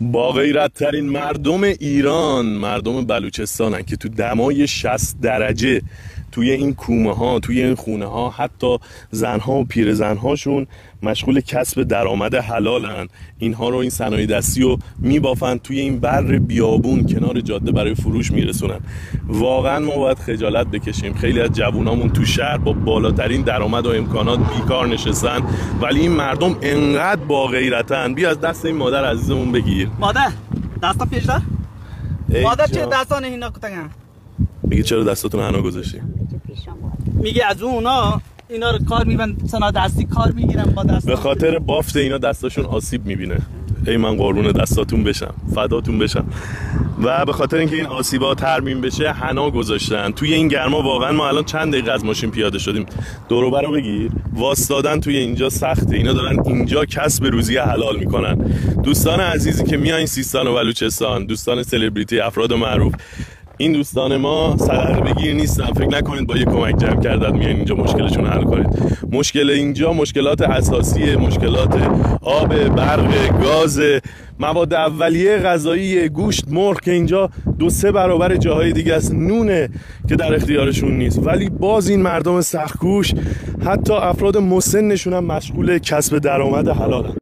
با غیرت ترین مردم ایران مردم بلوچستانن که تو دمای 60 درجه توی این کومه ها، توی این خونه ها، حتی زنها و پیرزنهاشون مشغول کسب درآمد حلالن. اینها رو، این صنایع دستی رو میبافن توی این بر بیابون کنار جاده برای فروش میرسونن. واقعا ما باید خجالت بکشیم. خیلی از جوونامون تو شهر با بالاترین درآمد و امکانات بیکار نشستن، ولی این مردم انقدر با غیرتن. بیا از دست این مادر عزیزمون بگیر. مادر دستا پیش دار. مادر چه دستان اینا کتن؟ میگه چرا دستاتون حنا گذاشتی؟ میگه از اونا اینا رو کار میبن، صنایع دستی کار میگیرن با دست. به خاطر بافت اینا دستاشون آسیب میبینه. ای من قربون دستاتون بشم، فداتون بشم. و به خاطر اینکه این آسیبا ترمیم بشه حنا گذاشتن. توی این گرما واقعا ما الان چند دقیقه از ماشین پیاده شدیم. دور و برو بگیر. واسطادن توی اینجا سخته. اینا دارن اینجا کسب روزی حلال میکنن. دوستان عزیزی که میایین سیستان و بلوچستان، دوستان سلبریتی، افراد معروف، این دوستان ما صدقه بگیر نیستن. فکر نکنید با یه کمک جمع کردن میان اینجا مشکلشون حل کنید. مشکل اینجا مشکلات اساسیه، مشکلات آب، برق، گاز، مواد اولیه غذایی، گوشت، مرغ که اینجا 2-3 برابر جاهای دیگه است. نونه که در اختیارشون نیست، ولی باز این مردم سخت‌کوش، حتی افراد مسنشون هم مشغول کسب درآمد حلالن.